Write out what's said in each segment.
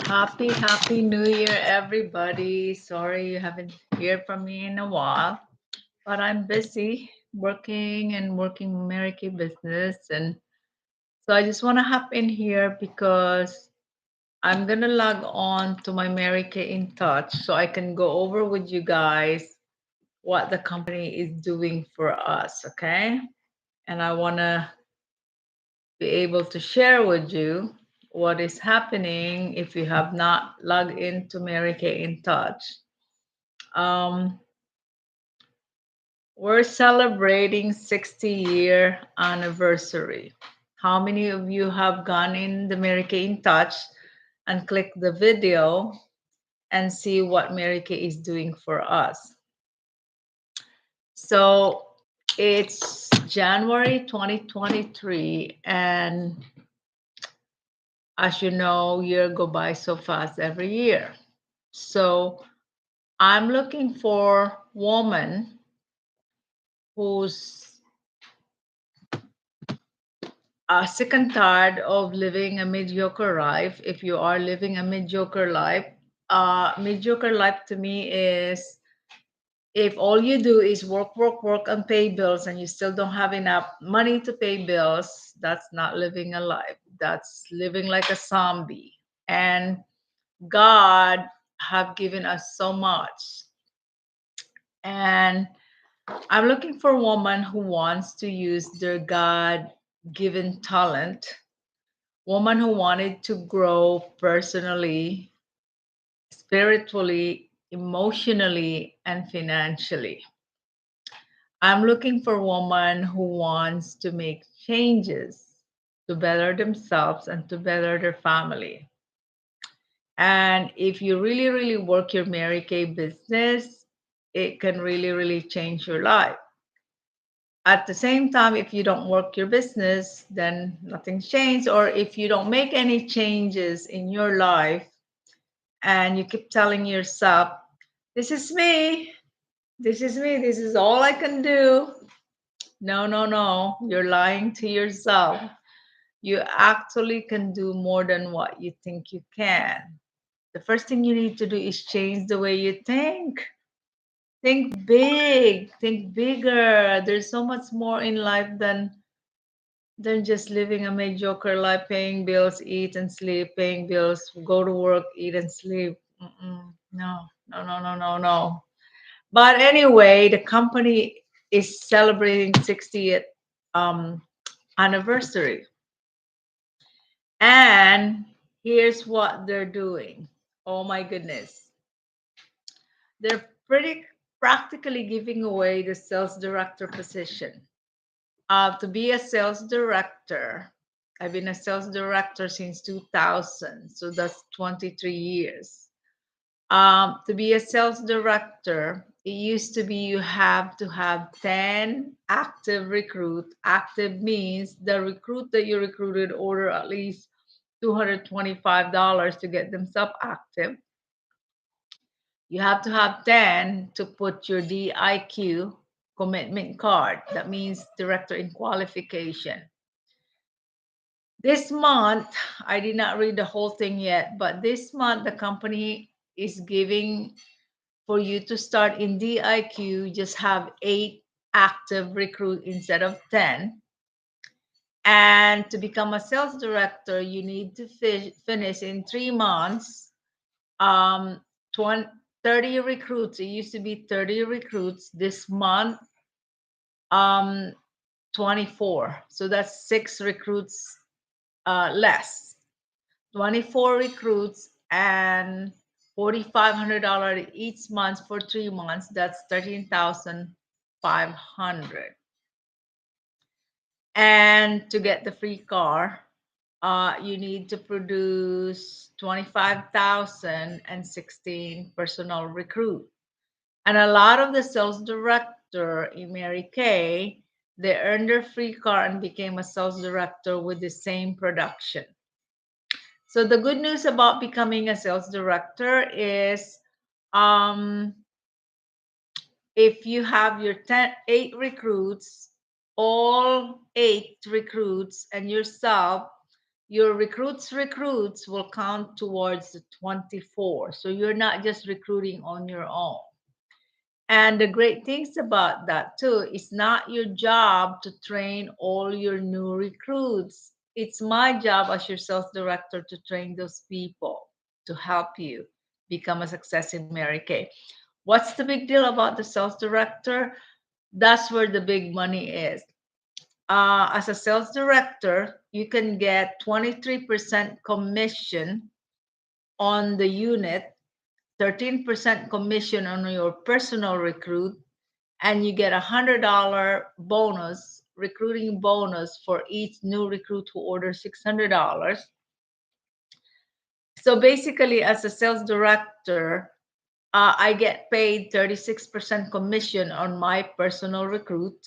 Happy New Year, everybody. Sorry you haven't heard from me in a while, but I'm busy working Mary Kay business. And so I just want to hop in here because I'm going to log on to my Mary Kay in touch so I can go over with you guys what the company is doing for us. Okay. And I want to be able to share with you what is happening if you have not logged into Mary Kay in touch. Um, we're celebrating 60-year anniversary. How many of you have gone in the Mary Kay in touch and click the video and see what Mary Kay is doing for us? So it's January 2023, and as you know, year go by so fast every year. So I'm looking for woman who's sick and tired of living a mediocre life. If you are living a mediocre life to me is if all you do is work, and pay bills, and you still don't have enough money to pay bills, that's not living a life. That's living like a zombie. And God have given us so much. And I'm looking for a woman who wants to use their God given talent, woman who wanted to grow personally, spiritually, emotionally, and financially. I'm looking for a woman who wants to make changes to better themselves and to better their family. And if you really work your Mary Kay business, it can really change your life. At the same time, if you don't work your business, then nothing's changed. Or if you don't make any changes in your life and you keep telling yourself, this is me, this is me, this is all I can do. No. You're lying to yourself. You actually can do more than what you think you can. The first thing you need to do is change the way you think. Think big, think bigger. There's so much more in life than just living a mediocre life, paying bills, eat and sleep, paying bills, go to work, eat and sleep. No. But anyway, the company is celebrating 60th um, anniversary. And here's what they're doing. Oh my goodness. They're pretty practically giving away the sales director position. To be a sales director, I've been a sales director since 2000, so that's 23 years. To be a sales director, it used to be you have to have 10 active recruit. Active means the recruit that you recruited order at least $225 to get themselves active. You have to have 10 to put your DIQ commitment card. That means director in qualification. This month, I did not read the whole thing yet, but this month the company is giving for you to start in DIQ, just have 8 active recruit instead of 10. And to become a sales director, you need to finish in 3 months, um, 20, 30 recruits. It used to be 30 recruits this month, um, 24. So that's 6 recruits less. 24 recruits and $4,500 each month for 3 months. That's 13,500. And to get the free car, you need to produce 25,016 personal recruit. And a lot of the sales director in Mary Kay, they earned their free car and became a sales director with the same production. So the good news about becoming a sales director is um, if you have your 8 recruits, all 8 recruits and yourself, your recruits will count towards the 24. So you're not just recruiting on your own. And the great things about that too, it's not your job to train all your new recruits. It's my job as your sales director to train those people to help you become a success in Mary Kay. What's the big deal about the sales director? That's where the big money is. As a sales director, you can get 23% commission on the unit, 13% commission on your personal recruit, and you get $100 bonus, recruiting bonus for each new recruit who orders $600. So basically, as a sales director, I get paid 36% commission on my personal recruit,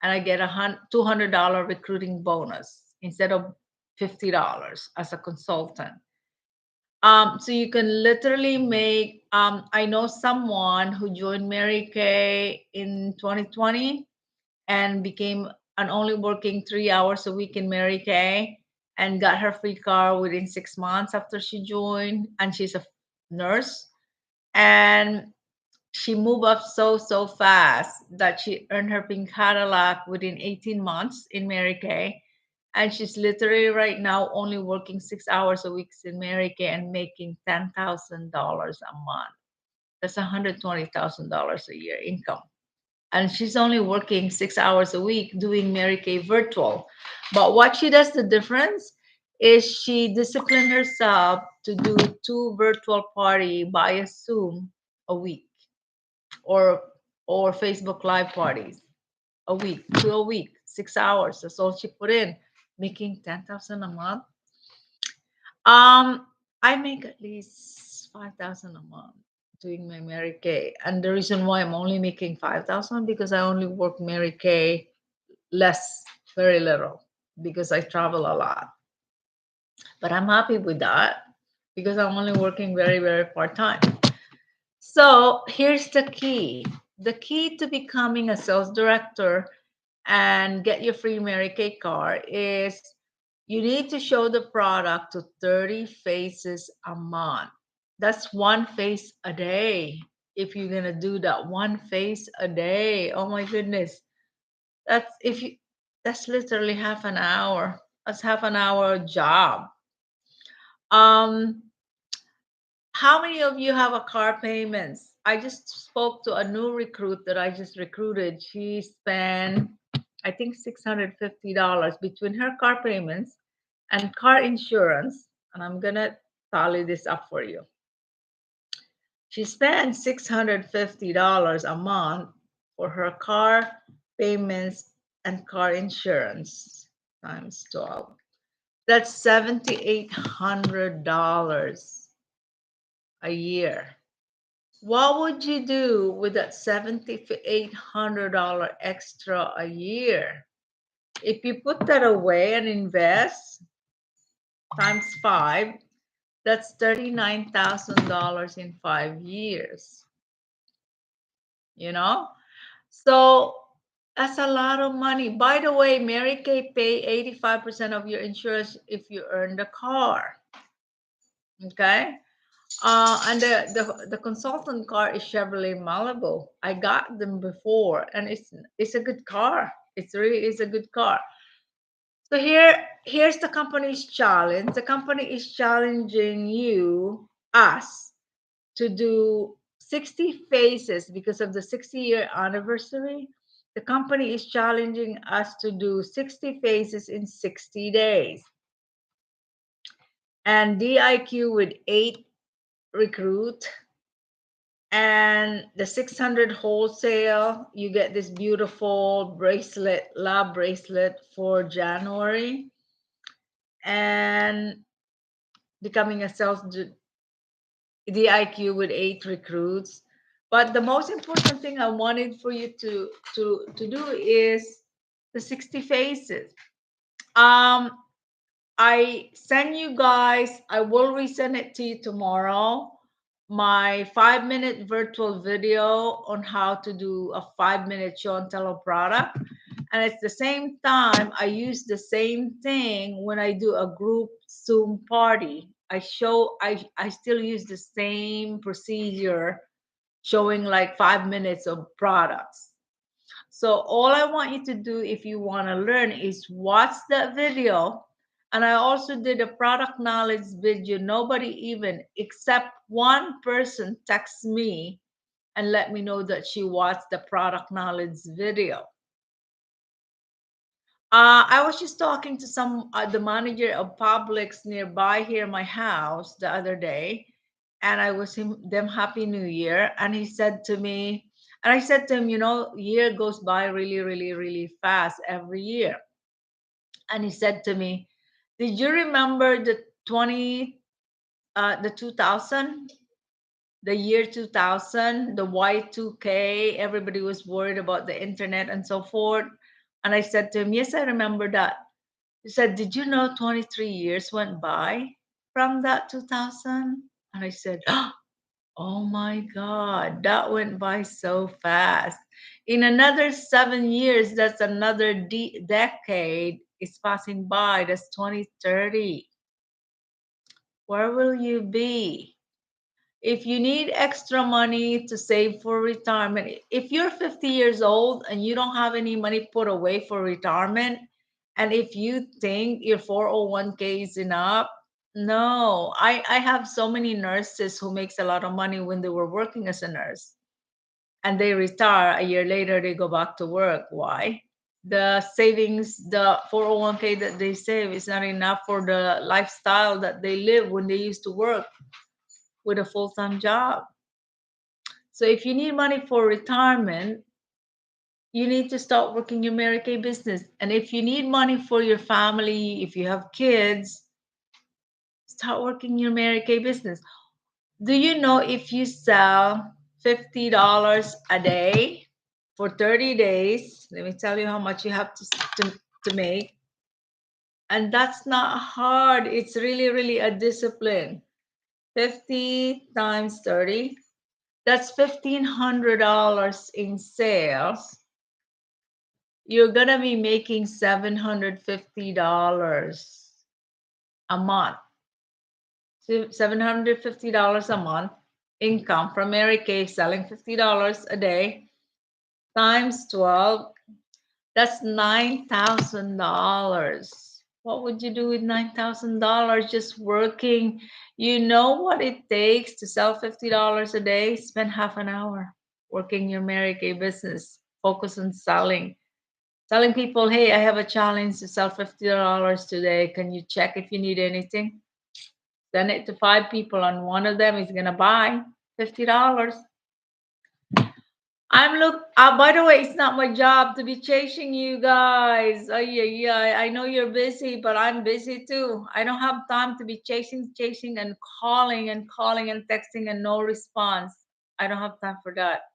and I get a $200 recruiting bonus instead of $50 as a consultant. So you can literally make. I know someone who joined Mary Kay in 2020 and became an only working 3 hours a week in Mary Kay and got her free car within 6 months after she joined. And she's a nurse, and she moved up so fast that she earned her pink Cadillac within 18 months in Mary Kay. And she's literally right now only working 6 hours a week in Mary Kay and making $10,000 a month. That's $120,000 a year income. And she's only working 6 hours a week doing Mary Kay virtual. But what she does the difference is she disciplined herself to do two virtual party via Zoom a week, or Facebook live parties a week, 2 a week, 6 hours. That's all she put in, making 10,000 a month. I make at least 5,000 a month doing my Mary Kay, and the reason why I'm only making 5,000 because I only work Mary Kay less, very little, because I travel a lot. But I'm happy with that because I'm only working very part time. So here's the key. The key to becoming a sales director and get your free Mary Kay card is you need to show the product to 30 faces a month. That's one face a day. If you're gonna do that one face a day, oh my goodness, that's if you that's literally half an hour. That's half an hour job. Um, how many of you have a car payments? I just spoke to a new recruit that I just recruited. She spent, I think, $650 between her car payments and car insurance. And I'm gonna tally this up for you. She spent $650 a month for her car payments and car insurance times 12. That's $7,800 a year. What would you do with that $7,800 extra a year? If you put that away and invest times five, that's $39,000 in 5 years. You know? So that's a lot of money. By the way, Mary Kay pay 85% of your insurance if you earn the car. Okay? And the consultant car is Chevrolet Malibu. I got them before, and it's a good car. It's really is a good car. So here's the company's challenge. The company is challenging us, to do 60 faces because of the 60-year anniversary. The company is challenging us to do 60 faces in 60 days. And DIQ with 8 recruit, and the 600 wholesale, you get this beautiful bracelet, love bracelet for January. And becoming a sales DIQ with 8 recruits. But the most important thing I wanted for you to do is the 60 faces. I send you guys, I will resend it to you tomorrow, my 5-minute virtual video on how to do a 5-minute show and tell a product. And at the same time, I use the same thing when I do a group Zoom party. I still use the same procedure, showing like 5 minutes of products. So all I want you to do if you want to learn is watch that video. And I also did a product knowledge video. Nobody even except one person texts me and let me know that she watched the product knowledge video. I was just talking to some the manager of Publix nearby here, my house, the other day, and I was them Happy New Year, and he said to me, and I said to him, year goes by really, really, really fast every year, and he said to me, "Did you remember the 2000?" The year 2000, the Y2K, everybody was worried about the internet and so forth. And I said to him, "Yes, I remember that." He said, "Did you know 23 years went by from that 2000?" And I said, "Oh my God, that went by so fast. In another 7 years, that's another decade is passing by. That's 2030. Where will you be?" If you need extra money to save for retirement, if you're 50 years old and you don't have any money put away for retirement, and if you think your 401k is enough, no. I have so many nurses who makes a lot of money when they were working as a nurse, and they retire a year later, they go back to work. Why? The savings, the 401k that they save is not enough for the lifestyle that they live when they used to work with a full-time job. So if you need money for retirement, you need to start working your Mary Kay business. And if you need money for your family, if you have kids, start working your Mary Kay business. Do you know if you sell $50 a day for 30 days, let me tell you how much you have to make. And that's not hard. It's really, really a discipline. 50 times 30, that's $1,500 in sales. You're gonna be making $750 a month. So $750 a month income from Mary Kay selling $50 a day times 12. That's $9,000. What would you do with $9,000 just working? You know what it takes to sell $50 a day? Spend half an hour working your Mary Kay business. Focus on selling. Telling people, "Hey, I have a challenge to sell $50 today. Can you check if you need anything?" Send it to 5 people, and one of them is gonna buy $50. By the way, it's not my job to be chasing you guys. Oh yeah, yeah. I know you're busy, but I'm busy too. I don't have time to be chasing, and calling and texting and no response. I don't have time for that.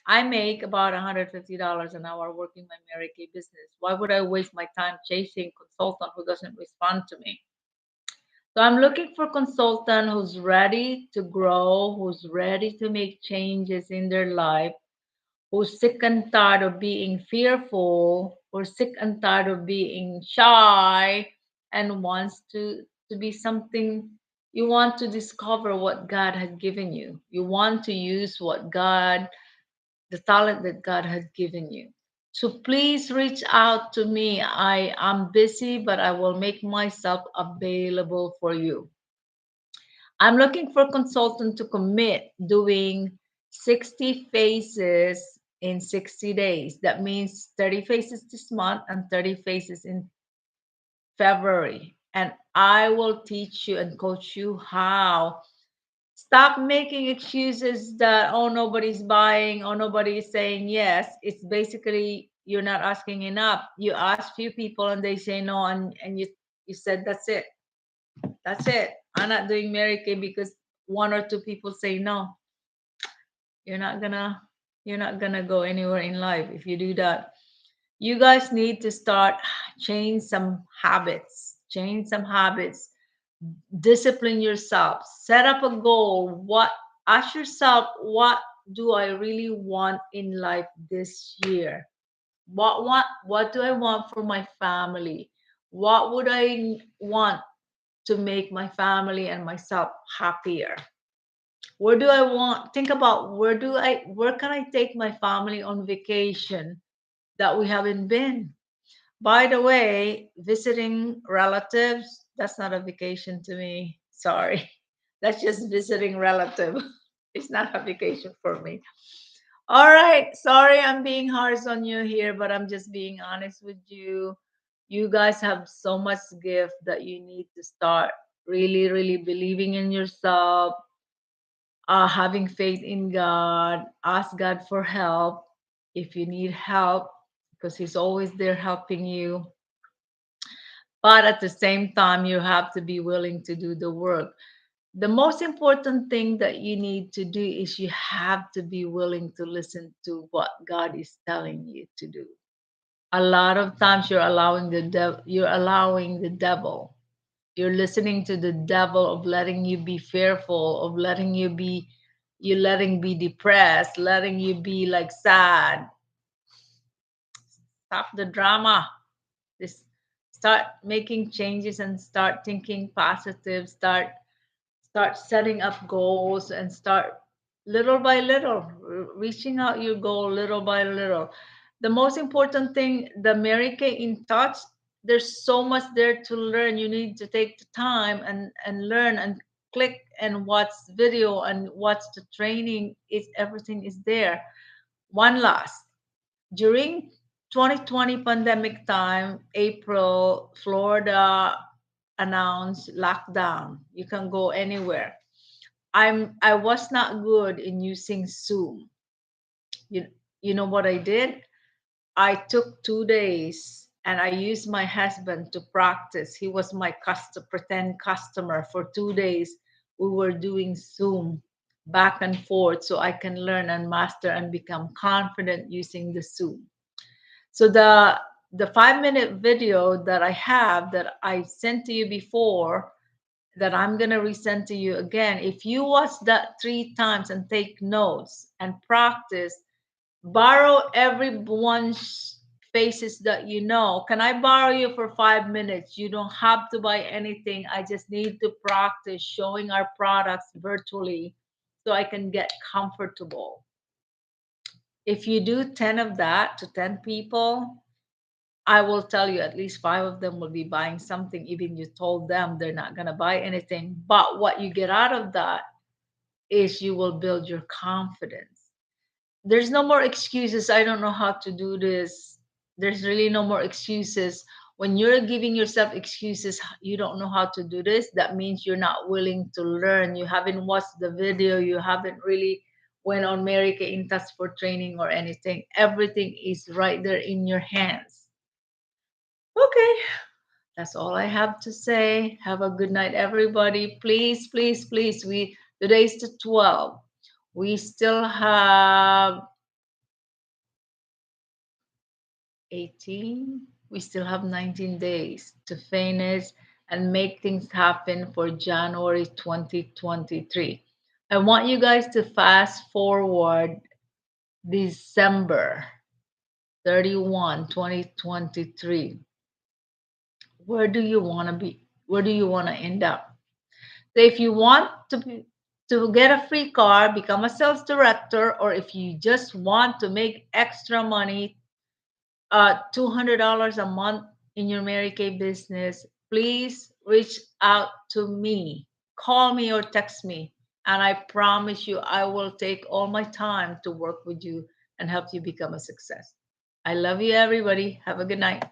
I make about $150 an hour working my Mary Kay business. Why would I waste my time chasing consultant who doesn't respond to me? So I'm looking for consultant who's ready to grow, who's ready to make changes in their life, who's sick and tired of being fearful, or sick and tired of being shy, and wants to be something. You want to discover what God has given you. You want to use the talent that God has given you. So please reach out to me. I am busy, but I will make myself available for you. I'm looking for a consultant to commit doing 60 faces in 60 days. That means 30 faces this month and 30 faces in February. And I will teach you and coach you how. Stop making excuses that, oh, nobody's buying, or nobody is saying yes. It's basically you're not asking enough. You ask few people and they say no, and you said that's it. That's it. I'm not doing Mary Kay because one or two people say no. You're not gonna you're not gonna go anywhere in life if you do that. You guys need to start change some habits. Change some habits. Discipline yourself. Set up a goal. Ask yourself, what do I really want in life this year? What do I want for my family? What would I want to make my family and myself happier? Where do I want think about where can I take my family on vacation that we haven't been? By the way, visiting relatives, that's not a vacation to me. Sorry. That's just visiting relative. It's not a vacation for me. All right. Sorry I'm being harsh on you here, but I'm just being honest with you. You guys have so much gift that you need to start really, really believing in yourself, having faith in God, ask God for help if you need help, because He's always there helping you. But at the same time, you have to be willing to do the work. The most important thing that you need to do is you have to be willing to listen to what God is telling you to do. A lot of times you're allowing the devil. You're listening to the devil of letting you be fearful, of letting you letting be depressed, letting you be like sad. Stop the drama. Just start making changes and start thinking positive. Start setting up goals and start little by little reaching out your goal little by little. The most important thing, the Mary Kay in Touch, there's so much there to learn. You need to take the time and learn and click and watch video and watch the training. It's everything is there. One last, during 2020 pandemic time, April, Florida announced lockdown. You can go anywhere. I was not good in using Zoom. You you know what I did? I took 2 days and I used my husband to practice. He was my pretend customer for 2 days. We were doing Zoom back and forth so I can learn and master and become confident using the Zoom. So the 5 minute video that I have that I sent to you before, that I'm going to resend to you again. If you watch that 3 times and take notes and practice, borrow everyone's faces that you know. Can I borrow you for 5 minutes? You don't have to buy anything. I just need to practice showing our products virtually so I can get comfortable. If you do 10 of that to 10 people, I will tell you at least 5 of them will be buying something, even you told them they're not going to buy anything. But what you get out of that is you will build your confidence. There's no more excuses. I don't know how to do this. There's really no more excuses. When you're giving yourself excuses, you don't know how to do this, that means you're not willing to learn. You haven't watched the video. You haven't really went on Mary Kay Intas for training or anything. Everything is right there in your hands. Okay, that's all I have to say. Have a good night, everybody. Please, please, please. Today's the 12th. We still have 18. We still have 19 days to finish and make things happen for January 2023. I want you guys to fast forward December 31, 2023. Where do you want to be? Where do you want to end up? So if you want to get a free car, become a sales director, or if you just want to make extra money, $200 a month in your Mary Kay business, please reach out to me. Call me or text me, and I promise you, I will take all my time to work with you and help you become a success. I love you, everybody. Have a good night.